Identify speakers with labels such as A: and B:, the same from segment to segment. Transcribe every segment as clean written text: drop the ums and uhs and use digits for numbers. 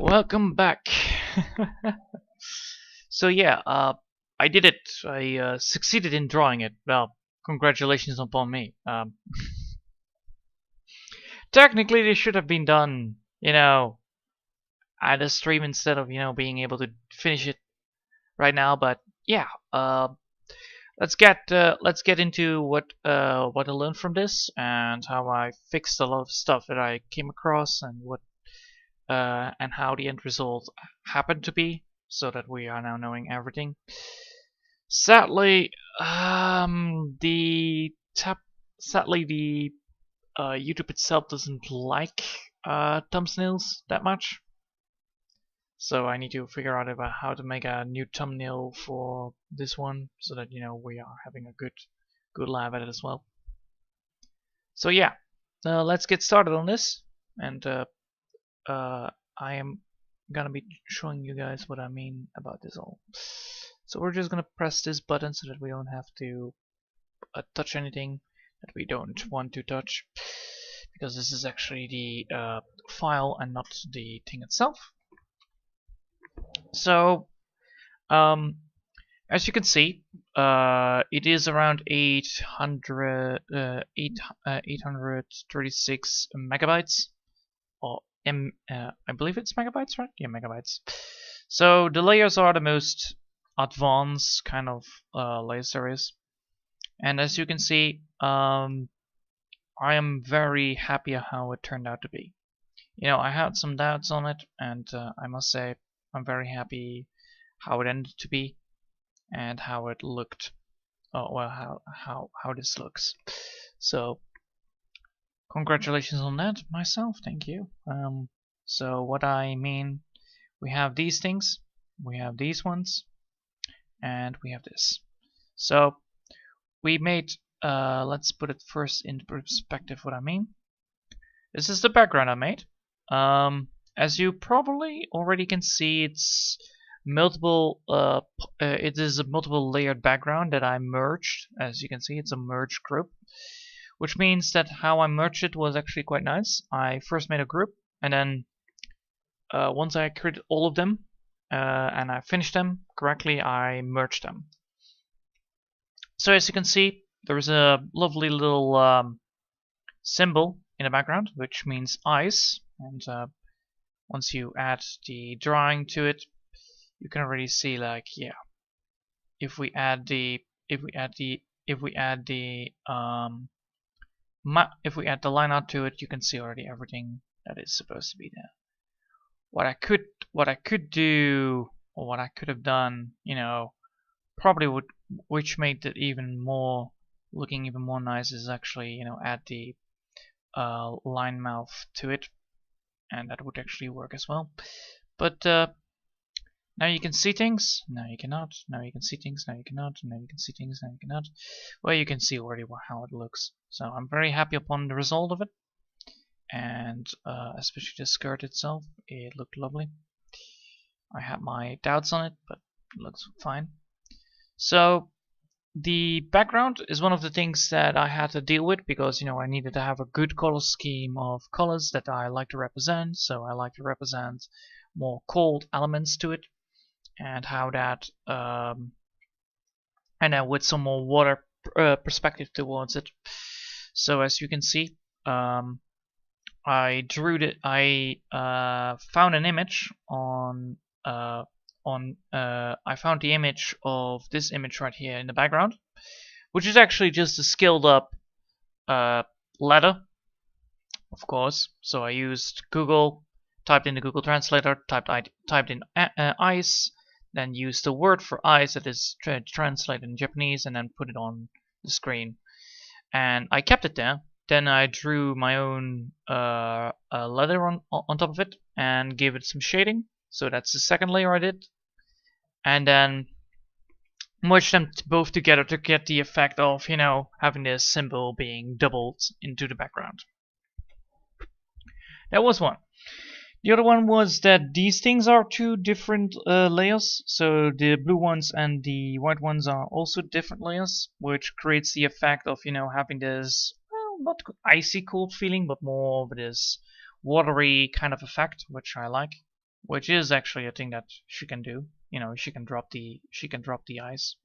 A: Welcome back. So yeah, I did it. I succeeded in drawing it. Well, congratulations upon me. Technically, this should have been done, at a stream instead of being able to finish it right now. But yeah, let's get into what I learned from this and how I fixed a lot of stuff that I came across and and how the end result happened to be, so that we are now knowing everything. Sadly, the tab, sadly the YouTube itself doesn't like thumbnails that much, so I need to figure out about how to make a new thumbnail for this one, so that we are having a good laugh at it as well. So yeah, let's get started on this, and I am gonna be showing you guys what I mean about this all. So we're just gonna press this button so that we don't have to touch anything that we don't want to touch, because this is actually the file and not the thing itself. So as you can see, it is around 836 megabytes, or I believe it's megabytes, right? Yeah, megabytes. So the layers are the most advanced kind of layer series, and as you can see, I am very happy how it turned out to be. I had some doubts on it, and I must say I'm very happy how it ended to be and how it looked. Oh well, how this looks. So congratulations on that, myself. Thank you. So what I mean, we have these things, we have these ones, and we have this. So we made, let's put it first into perspective what I mean. This is the background I made. As you probably already can see, it's multiple. It is a multiple layered background that I merged. As you can see, it's a merged group, which means that how I merged it was actually quite nice. I first made a group, and then once I created all of them and I finished them correctly, I merged them. So as you can see, there's a lovely little symbol in the background, which means eyes, and once you add the drawing to it, you can already see, like, yeah, if we add the line art to it, you can see already everything that is supposed to be there. What I could do, or what I could have done, probably which made it even more looking even more nice, is actually add the line mouth to it, and that would actually work as well. But now you can see things, now you cannot, now you can see things, now you cannot, now you can see things, now you cannot. Well, you can see already how it looks. So I'm very happy upon the result of it, and especially the skirt itself, it looked lovely. I had my doubts on it, but it looks fine. So the background is one of the things that I had to deal with, because I needed to have a good color scheme of colors that I like to represent. So I like to represent more cold elements to it, and how that and then with some more water perspective towards it. So as you can see, I drew it. I found an image on I found the image of this image right here in the background, which is actually just a scaled up letter, of course. So I used Google, typed in the Google Translator, typed in ice, then used the word for ice that is translated in Japanese, and then put it on the screen. And I kept it there. Then I drew my own leather on top of it and gave it some shading. So that's the second layer I did. And then merged them both together to get the effect of, having this symbol being doubled into the background. That was one. The other one was that these things are two different layers. So the blue ones and the white ones are also different layers, which creates the effect of, having this, well, not icy cold feeling, but more of this watery kind of effect, which I like. which is actually a thing that she can do. You know, she can drop the eyes.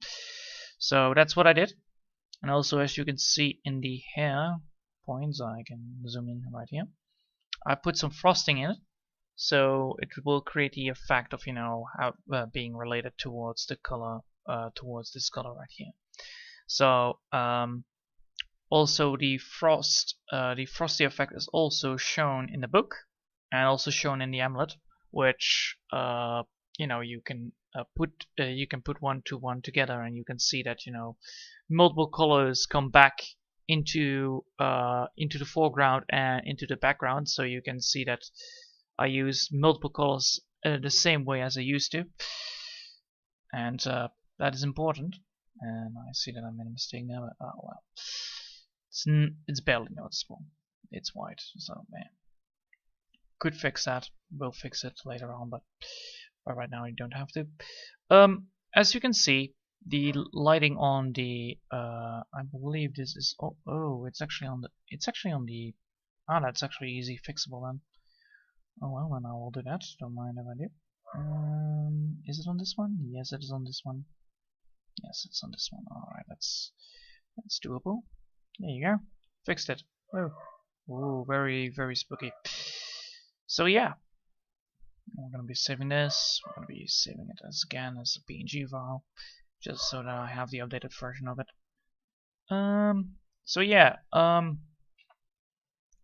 A: So that's what I did. And also, as you can see in the hair points, I can zoom in right here. I put some frosting in it, so it will create the effect of, you know, how, being related towards the color, towards this color right here. So also the frosty effect is also shown in the book and also shown in the amulet, which you know, you can put one to one together, and you can see that, you know, multiple colors come back into the foreground and into the background. So you can see that I use multiple colors the same way as I used to, and that is important. And I see that I made a mistake now, but oh well. It's barely noticeable. It's white, so man. Could fix that. We'll fix it later on, but right now you don't have to. As you can see, the lighting on the I believe this is it's actually on the that's actually easy fixable then. Oh well, then I will do that. Don't mind if I do. Is it on this one? Yes, it is on this one. Yes, it's on this one. Alright, that's doable. There you go. Fixed it. Oh. Ooh, very, very spooky. So yeah. We're gonna be saving this. We're gonna be saving it as a PNG file. Just so that I have the updated version of it. So yeah, I'm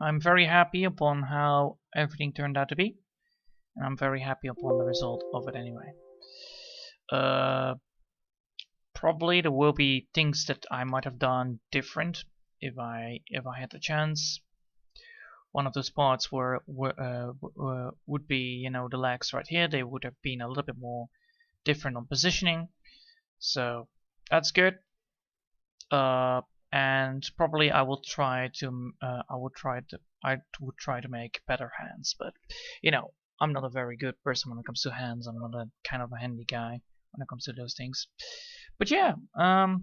A: very happy upon how everything turned out to be. And I'm very happy upon the result of it anyway. Probably there will be things that I might have done different if I had the chance. One of those parts would be, you know, the legs right here. They would have been a little bit more different on positioning, so that's good. And probably I would try to make better hands, but you know, I'm not a very good person when it comes to hands. I'm not a kind of a handy guy when it comes to those things. But yeah, I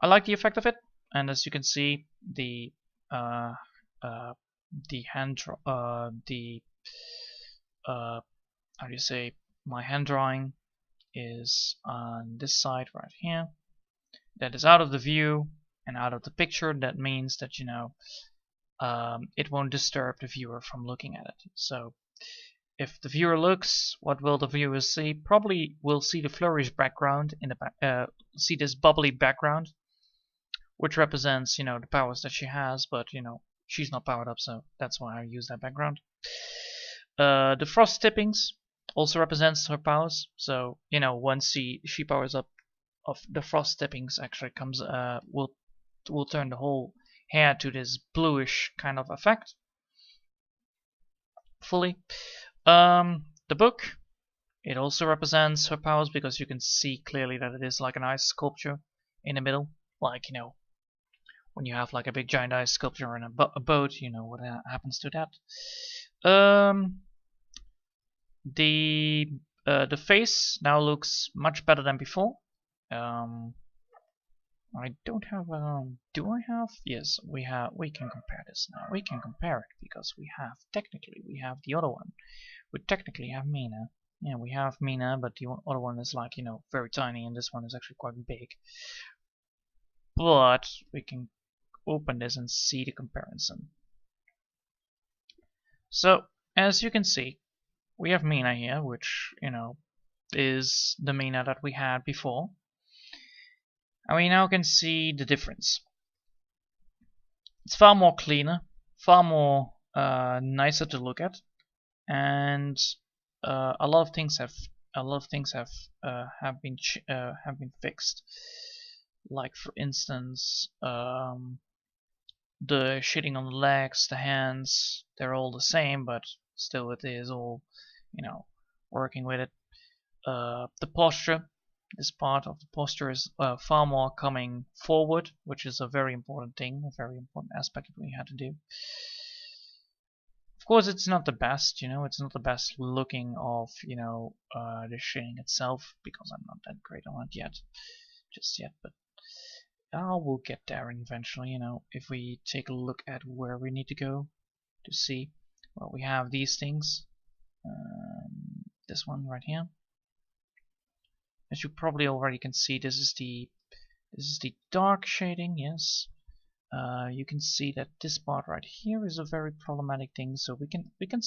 A: like the effect of it, and as you can see, the hand how do you say, my hand drawing is on this side right here. That is out of the view and out of the picture. That means that, you know, it won't disturb the viewer from looking at it. So if the viewer looks, what will the viewer see? Probably will see the flourished background in the back, see this bubbly background, which represents, you know, the powers that she has, but you know, she's not powered up, so that's why I use that background. The frost tippings also represents her powers, so you know, once she powers up, of the frost tippings actually comes will turn the whole hair to this bluish kind of effect fully. The book, it also represents her powers because you can see clearly that it is like an ice sculpture in the middle, like, you know, when you have like a big giant ice sculpture in a boat, you know what happens to that. The face now looks much better than before. I don't have do I have? Yes, we can compare this now. We can compare it because we have the other one. We technically have Mina. Yeah, we have Mina, but the other one is like, you know, very tiny, and this one is actually quite big. But we can open this and see the comparison. So as you can see, we have Mina here, which, you know, is the Mina that we had before. And we now can see the difference. It's far more cleaner, far more nicer to look at, and a lot of things have been fixed. Like for instance, the shading on the legs, the hands, they're all the same, but still it is all, you know, working with it. The posture, this part of the posture is far more coming forward, which is a very important thing, a very important aspect that we had to do. Of course, it's not the best, you know, it's not the best looking of, you know, the shading itself, because I'm not that great on it yet, just yet, but we'll get there eventually, you know, if we take a look at where we need to go to see. Well, we have these things. this one right here. As you probably already can see, this is the dark shading. Yes. You can see that this part right here is a very problematic thing. So we can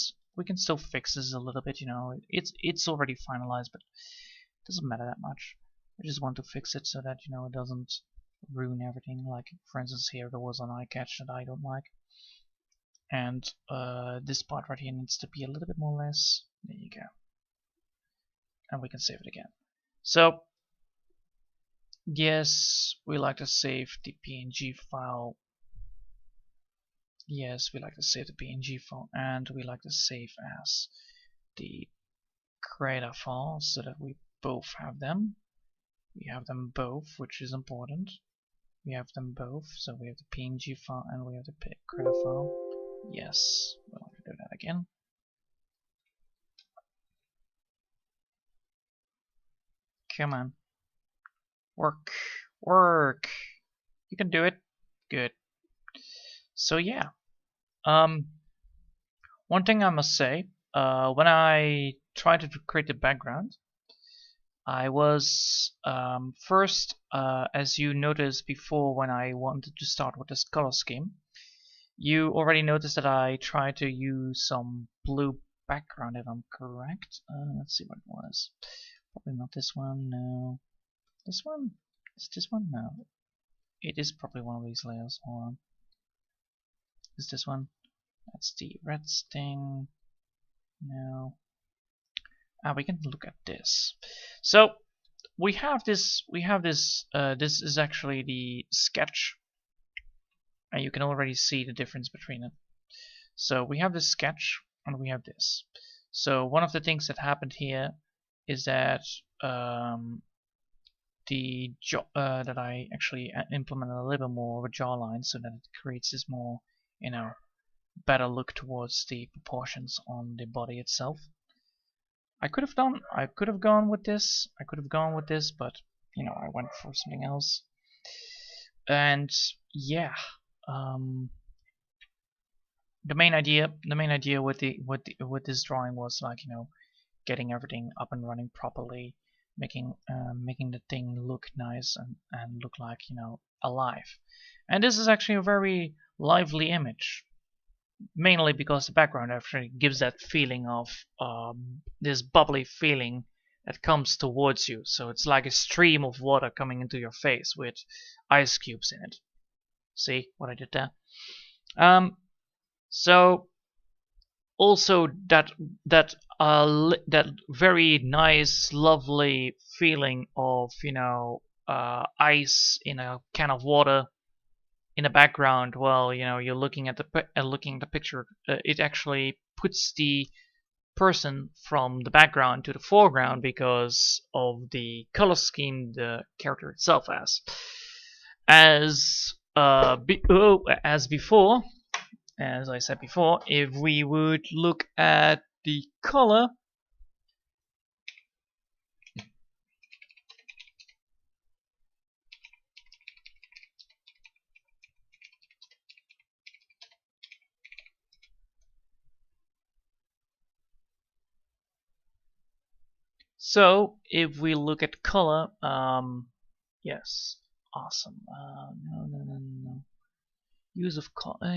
A: still fix this a little bit. You know, it's already finalized, but it doesn't matter that much. I just want to fix it so that, you know, it doesn't ruin everything. Like, for instance, here there was an eye catch that I don't like. And this part right here needs to be a little bit more less. There you go. And we can save it again. So, yes, we like to save the PNG file. Yes, we like to save the PNG file, and we like to save as the creator file so that we both have them. We have them both, which is important. We have them both, so we have the PNG file and we have the creator file. Yes, we'll do that again. Come on. Work. Work. You can do it. Good. So yeah. One thing I must say, when I tried to create the background, I was first, as you noticed before when I wanted to start with this color scheme, you already noticed that I tried to use some blue background, if I'm correct. Let's see what it was. Probably not this one, no. This one? Is this one? No. It is probably one of these layers. Hold on. Is this one? That's the red sting. No. We can look at this. So we have this. This is actually the sketch, and you can already see the difference between it. So we have this sketch, and we have this. So one of the things that happened here is that that I actually implemented a little bit more of a jawline, so that it creates this more, you know, better look towards the proportions on the body itself. I could have gone with this, but you know, I went for something else. And yeah, the main idea with this drawing was, like, you know, getting everything up and running properly, making the thing look nice and look like, you know, alive. And this is actually a very lively image, mainly because the background actually gives that feeling of this bubbly feeling that comes towards you. So it's like a stream of water coming into your face with ice cubes in it. See what I did there? So also that very nice, lovely feeling of, you know, ice in a can of water in the background. Well, you know, you're looking at the picture. It actually puts the person from the background to the foreground because of the color scheme the character itself has. As before. As I said before, if we would look at the color, so if we look at color, yes, awesome. No. Use of no.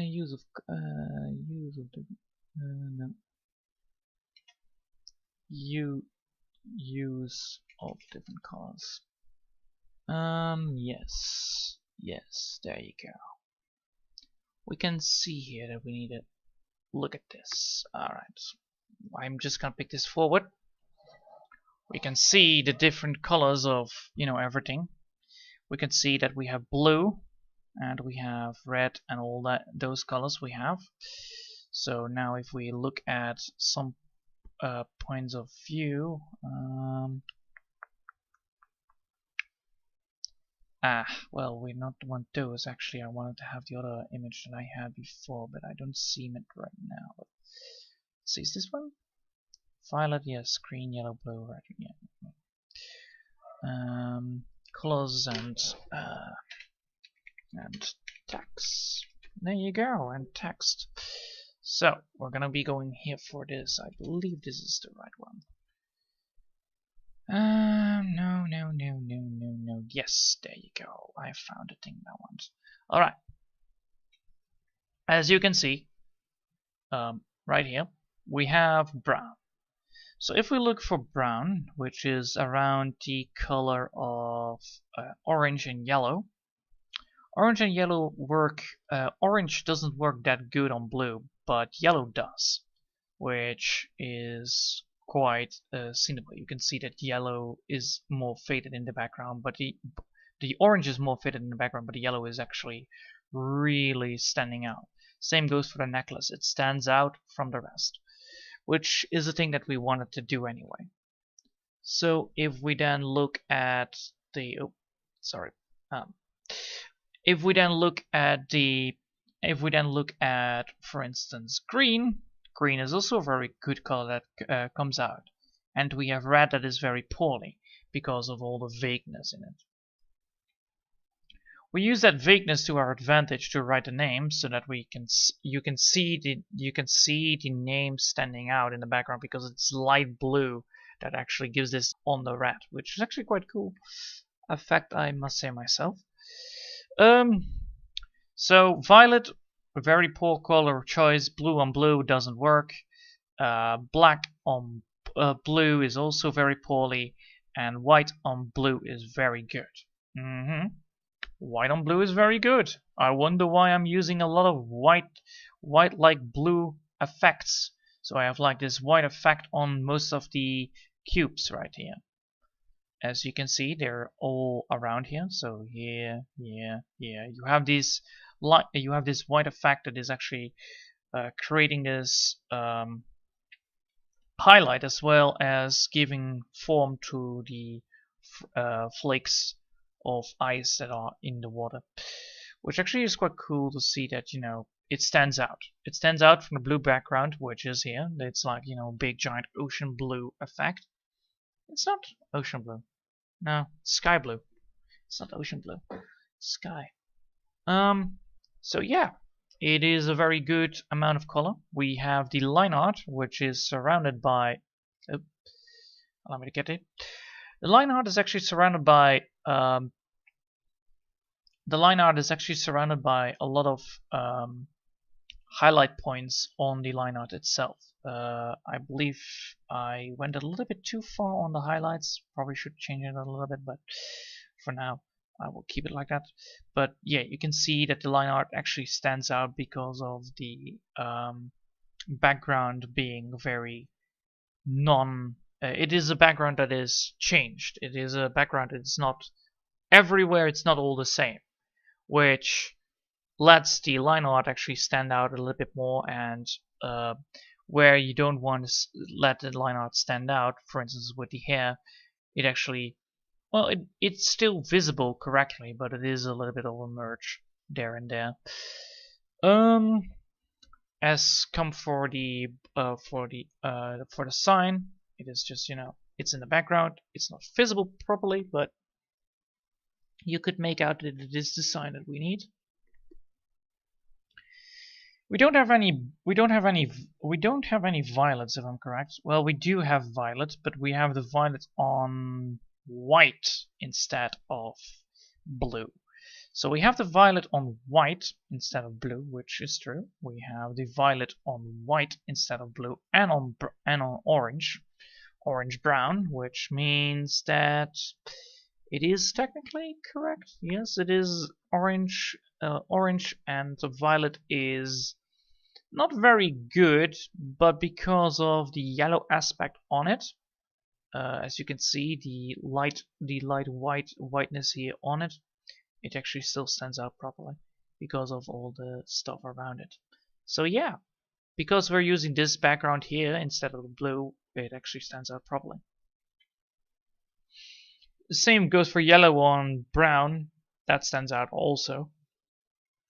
A: Use of different colors. Yes, there you go. We can see here that we need to look at this. Alright, I'm just gonna pick this forward. We can see the different colors of, you know, everything. We can see that we have blue and we have red and all those colors we have. So now if we look at some points of view, well, we not want those. Actually, I wanted to have the other image that I had before, but I don't see it right now. But let's see, is this one? Violet, yes. Green, yellow, blue, red, yeah. Colors and text. There you go, and text. So we're gonna be going here for this. I believe this is the right one. No, no, no, no, no, no. Yes, there you go. I found the thing I want. All right. As you can see, right here, we have brown. So if we look for brown, which is around the color of orange and yellow, orange and yellow work. Orange doesn't work that good on blue, but yellow does, which is quite seeable. You can see that yellow is more faded in the background, but the orange is more faded in the background, but the yellow is actually really standing out. Same goes for the necklace. It stands out from the rest, which is a thing that we wanted to do anyway. So if we then look at the, oh, sorry, if we then look at for instance, green, green is also a very good color that comes out, and we have red that is very poorly because of all the vagueness in it. We use that vagueness to our advantage to write the name so that you can see the name standing out in the background because it's light blue that actually gives this on the red, which is actually quite cool. A fact I must say myself. So violet, a very poor color choice. Blue on blue doesn't work. Black on blue is also very poorly, and white on blue is very good. White on blue is very good. I wonder why I'm using a lot of white like blue effects. So I have like this white effect on most of the cubes right here. As you can see, they're all around here. So here, here, here. You have this white effect that is actually creating this highlight as well as giving form to the flakes of ice that are in the water, which actually is quite cool to see that, you know, it stands out. It stands out from the blue background, which is here. It's like, you know, big giant ocean blue effect. It's not ocean blue. No, sky blue. It's not ocean blue. Sky. So yeah, it is a very good amount of color. We have the line art, which is surrounded by. Oh, allow me to get it. The line art is actually surrounded by. The line art is actually surrounded by a lot of highlight points on the line art itself. I believe I went a little bit too far on the highlights. Probably should change it a little bit, but for now I will keep it like that. But yeah, you can see that the line art actually stands out because of the background being very it is a background that is changed. It is a background that is not everywhere, it's not all the same, which lets the line art actually stand out a little bit more, and where you don't want to let the line art stand out, for instance with the hair, it actually, well, it's still visible correctly, but it is a little bit of a merge there and there. As come for the sign, it is just, you know, it's in the background, it's not visible properly, but you could make out that it is the sign that we need. We don't have any violets, if I'm correct. Well, we do have violet, but we have the violet on white instead of blue. So we have the violet on white instead of blue, which is true. We have the violet on white instead of blue, and on orange brown, which means that it is technically correct. Yes, it is orange, and the violet is not very good, but because of the yellow aspect on it, as you can see, the light whiteness here on it, it actually still stands out properly because of all the stuff around it. So yeah, because we're using this background here instead of the blue, it actually stands out properly. The same goes for yellow on brown. That stands out also.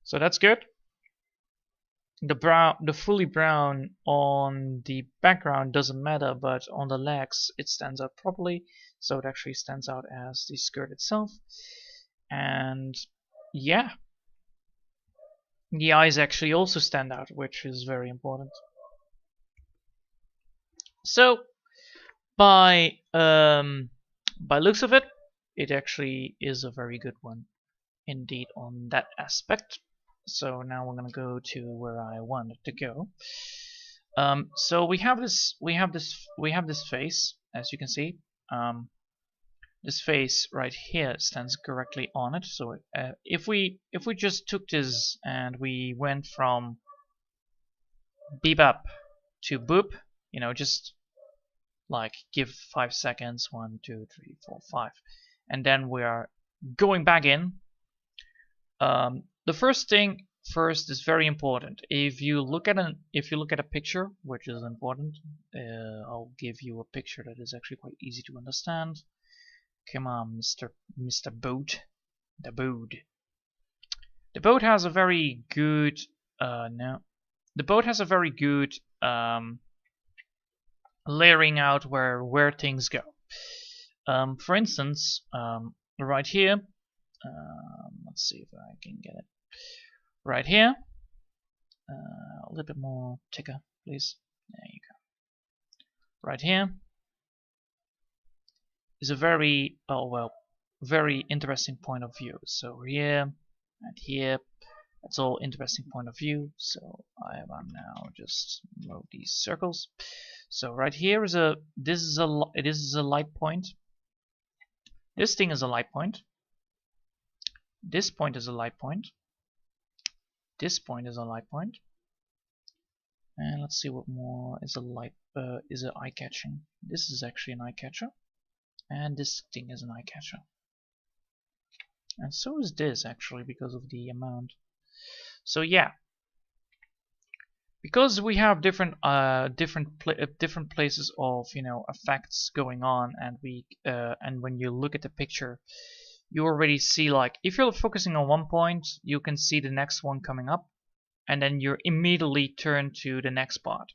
A: So that's good. The fully brown on the background doesn't matter, but on the legs it stands out properly. So it actually stands out as the skirt itself. And yeah, the eyes actually also stand out, which is very important. So by by looks of it, it actually is a very good one indeed on that aspect. So now we're gonna go to where I wanted to go. So we have this face, as you can see. This face right here stands correctly on it. So if we just took this and we went from beep up to boop, you know, just like give 5 seconds, 1, 2, 3, 4, 5, and then we are going back in. The first thing first is very important. If you look at a picture, which is important, I'll give you a picture that is actually quite easy to understand. Come on, Mr. Boat. The boat. The boat has a very good no. The boat has a very good layering out where things go. For instance, right here, let's see if I can get it. Right here, a little bit more ticker, please. There you go. Right here is a very very interesting point of view. So here and here, that's all interesting point of view. So I am now just move these circles. So right here is this is a light point. This thing is a light point. This point is a light point. This point is a light point. And let's see what more is a eye catching. This is actually an eye catcher. And this thing is an eye catcher. And so is this actually, because of the amount. So yeah, because we have different places of, you know, effects going on, and when you look at the picture, you already see, like, if you're focusing on one point, you can see the next one coming up, and then you immediately turn to the next part,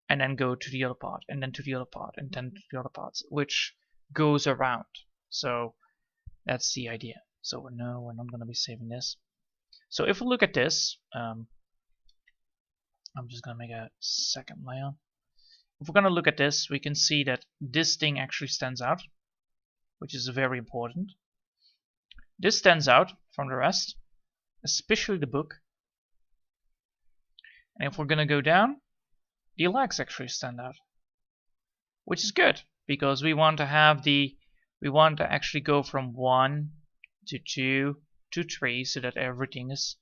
A: and then go to the other part, and then to the other part, and then to the other parts, which goes around. So that's the idea. So no, we're not going to be saving this. So if we look at this, I'm just going to make a second layer. If we're going to look at this, we can see that this thing actually stands out, which is very important. This stands out from the rest, especially the book. And if we're going to go down, the legs actually stand out, which is good, because we want to actually go from 1 to 2 to 3, so that everything is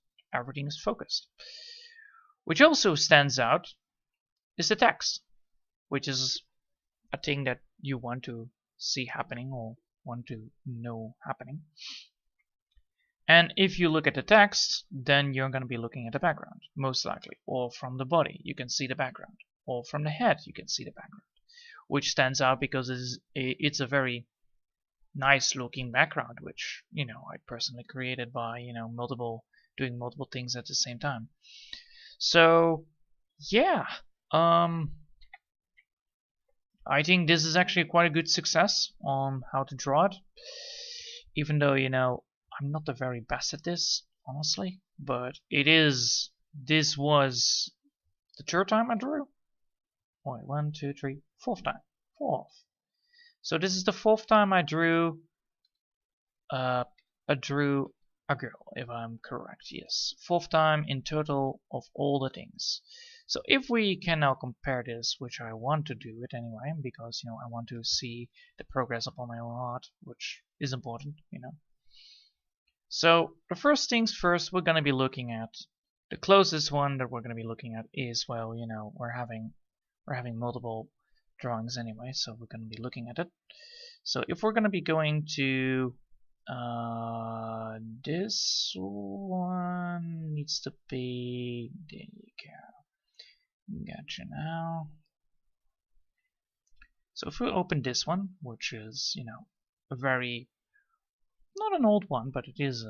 A: focused. Which also stands out is the text, which is a thing that you want to see happening or want to know happening. And if you look at the text, then you're going to be looking at the background, most likely, or from the body you can see the background, or from the head you can see the background, which stands out because it's a very nice looking background, which, you know, I personally created by, you know, doing multiple things at the same time. So yeah, I think this is actually quite a good success on how to draw it, even though, you know, I'm not the very best at this, honestly, but this was the 3rd time I drew. Wait, 1, 2, 3, 4th time. 4th. So this is the 4th time I drew a girl, if I'm correct. Yes, 4th time in total of all the things. So if we can now compare this, which I want to do it anyway, because, you know, I want to see the progress upon my own art, which is important, you know. So the first things first, we're going to be looking at the closest one that we're going to be looking at is, well, you know, we're having multiple drawings anyway, so we're going to be looking at it. So if we're going to be going to this one needs to be, there you go, gotcha now. So if we open this one, which is, you know, a very, not an old one, but it is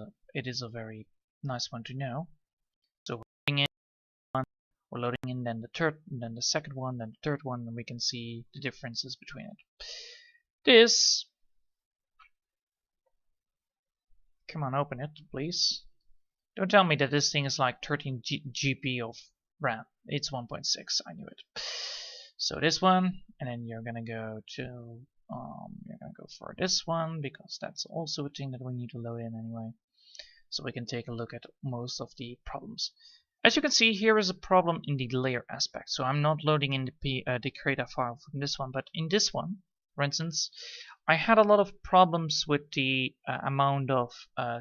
A: a very nice one to know. So we're loading in then the third, then the second one, then the third one, and we can see the differences between it. This, come on, open it, please. Don't tell me that this thing is like 13 GB of RAM. It's 1.6. I knew it. So this one, and then you're gonna go to We're gonna go for this one because that's also a thing that we need to load in anyway. So we can take a look at most of the problems. As you can see, here is a problem in the layer aspect. So I'm not loading in the creator file from this one, but in this one, for instance, I had a lot of problems with the amount of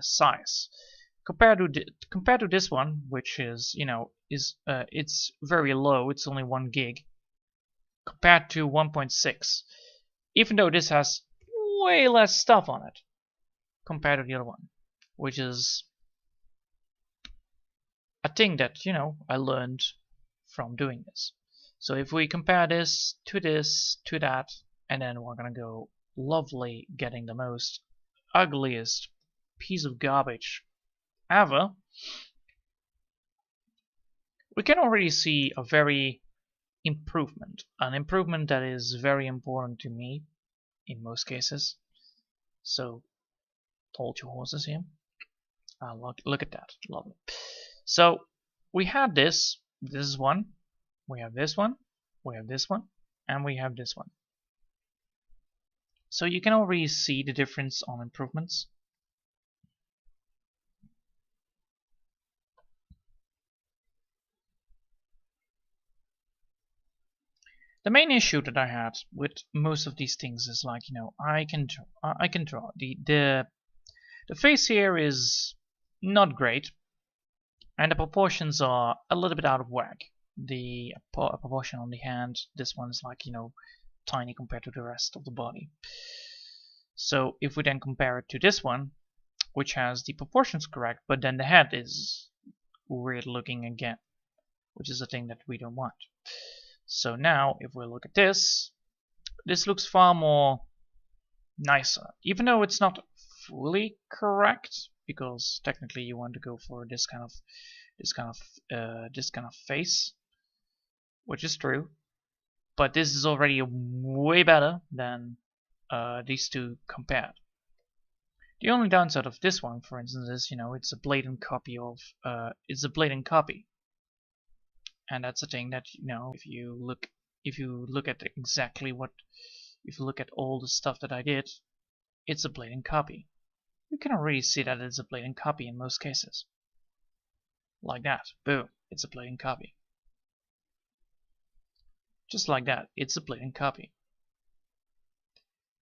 A: size compared to this one, which is it's very low. It's only 1 gig compared to 1.6. Even though this has way less stuff on it compared to the other one, which is a thing that I learned from doing this. So if we compare this to that, and then we're gonna go lovely getting the most ugliest piece of garbage ever, we can already see a very an improvement that is very important to me in most cases. So hold your horses here. Look at that, lovely. So we had this is one, we have this one, we have this one, and we have this one. So you can already see the difference on improvements. The main issue that I had with most of these things is like, I can draw the face here is not great, and the proportions are a little bit out of whack. The proportion on the hand, this one is like, tiny compared to the rest of the body. So if we then compare it to this one, which has the proportions correct, but then the head is weird looking again, which is a thing that we don't want. So now if we look at this looks far more nicer, even though it's not fully correct, because technically you want to go for this kind of face, which is true, but this is already way better than these two compared. The only downside of this one, for instance, is it's a blatant copy of and that's a thing that if you look at exactly if you look at all the stuff that I did, it's a blatant copy. You can already see that it's a blatant copy in most cases. Like that, boom, it's a blatant copy. Just like that, it's a blatant copy.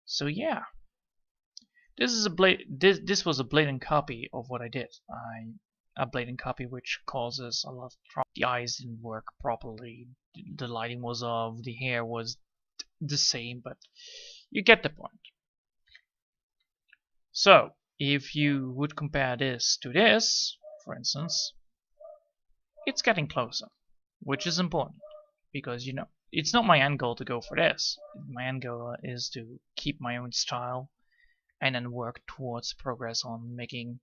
A: So yeah, this was a blatant copy of what I did. A blatant copy which causes a lot of trouble. The eyes didn't work properly, the lighting was off, the hair was the same, but you get the point. So if you would compare this to this, for instance, it's getting closer, which is important, because it's not my end goal to go for this. My end goal is to keep my own style and then work towards progress on making,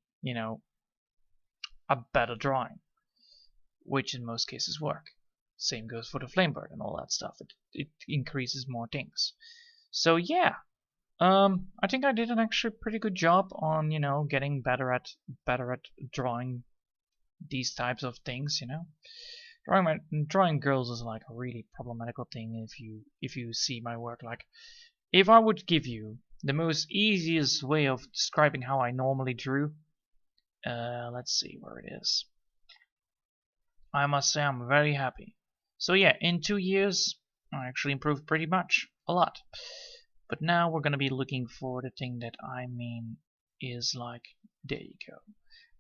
A: a better drawing, which in most cases work. Same goes for the flamebird and all that stuff. It increases more things. So yeah, I think I did an actually pretty good job on getting better at drawing these types of things. Drawing girls is like a really problematical thing if you see my work. Like, if I would give you the most easiest way of describing how I normally drew, let's see where it is. I must say I'm very happy. So yeah, in 2 years I actually improved pretty much a lot. But now we're gonna be looking for the thing that I mean is like, there you go.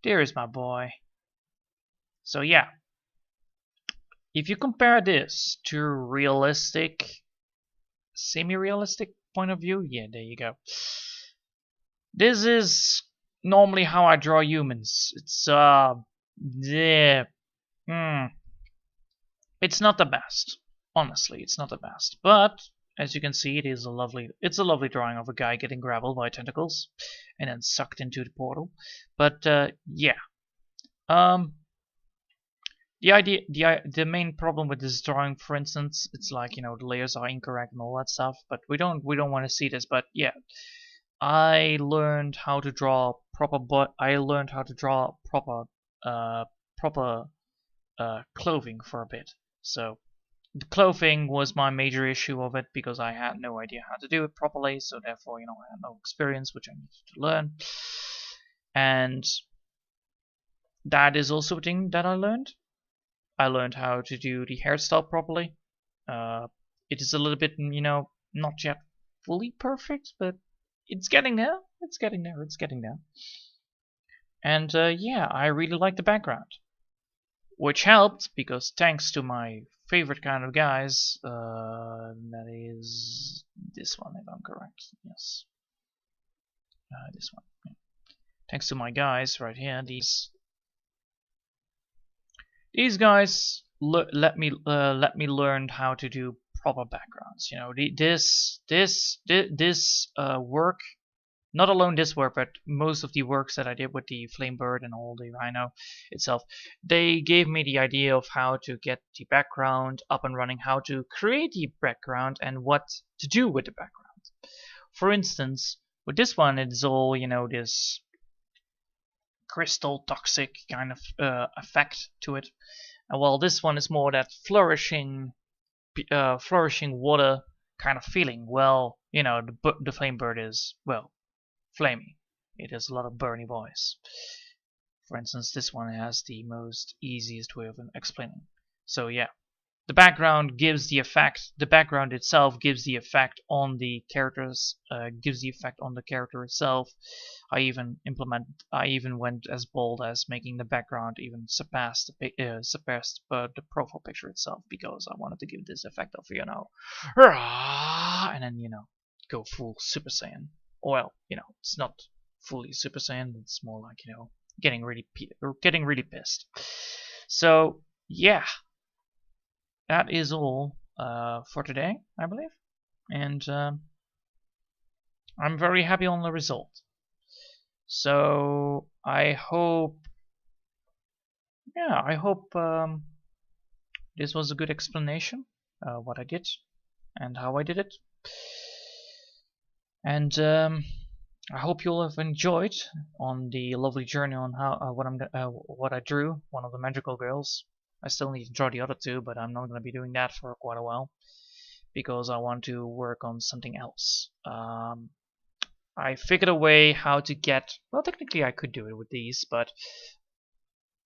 A: There is my boy. So yeah, if you compare this to realistic, semi-realistic point of view, yeah, there you go. This is normally how I draw humans. It's yeah, it's not the best. Honestly, it's not the best. But as you can see, it's a lovely drawing of a guy getting grappled by tentacles and then sucked into the portal. But yeah, the main problem with this drawing, for instance, it's like the layers are incorrect and all that stuff. But we don't want to see this. But yeah, I learned how to draw proper clothing for a bit. So the clothing was my major issue of it because I had no idea how to do it properly, so therefore, I had no experience, which I needed to learn. And that is also a thing that I learned. I learned how to do the hairstyle properly. It is a little bit, not yet fully perfect, but it's getting there. It's getting there. It's getting there. And yeah, I really like the background, which helped because thanks to my favorite kind of guys, that is this one if I'm correct. Yes, this one. Yeah. Thanks to my guys right here, these guys let me learn how to do proper backgrounds. This work, not alone this work, but most of the works that I did with the flame bird and all the rhino itself, they gave me the idea of how to get the background up and running, how to create the background, and what to do with the background. For instance, with this one, it's all this crystal toxic kind of effect to it. And while this one is more that flourishing water kind of feeling. Well, the flame bird is, well, flamey. It has a lot of burny voice. For instance, this one has the most easiest way of explaining. So yeah, the background gives the effect. The background itself gives the effect on the characters. Gives the effect on the character itself. I even went as bold as making the background even surpass the profile picture itself because I wanted to give this effect of and then go full Super Saiyan. Well, it's not fully Super Saiyan. It's more like getting really pissed. So yeah, that is all for today, I believe, and I'm very happy on the result. So I hope this was a good explanation what I did and how I did it, and I hope you'll have enjoyed on the lovely journey on how what I drew, one of the magical girls. I still need to draw the other two, but I'm not going to be doing that for quite a while because I want to work on something else. I figured a way how to get, well, technically I could do it with these, but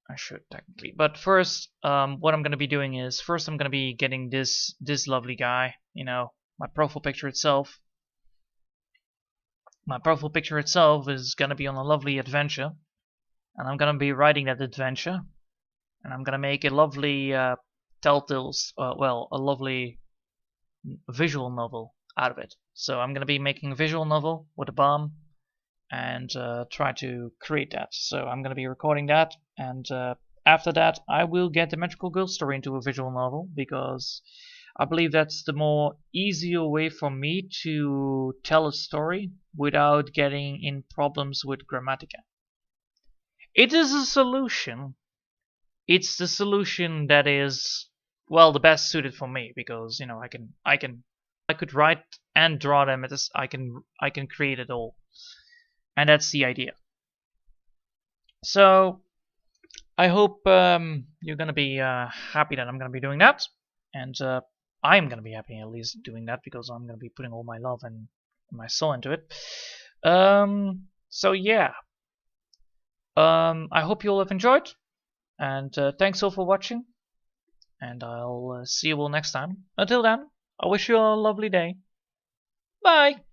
A: I should technically. But first, what I'm going to be doing is, first I'm going to be getting this lovely guy, my profile picture itself. My profile picture itself is going to be on a lovely adventure, and I'm going to be writing that adventure, and I'm going to make a lovely a lovely visual novel out of it. So I'm going to be making a visual novel with a bomb and try to create that. So I'm going to be recording that, and after that I will get the magical girl story into a visual novel because I believe that's the more easier way for me to tell a story without getting in problems with Grammatica. It is a solution. It's the solution that is, well, the best suited for me because I could write and draw them. I can create it all, and that's the idea. So I hope you're gonna be happy that I'm gonna be doing that, and I'm gonna be happy at least doing that because I'm gonna be putting all my love and my soul into it. So yeah, I hope you all have enjoyed, and thanks all for watching, and I'll see you all next time. Until then, I wish you all a lovely day. Bye!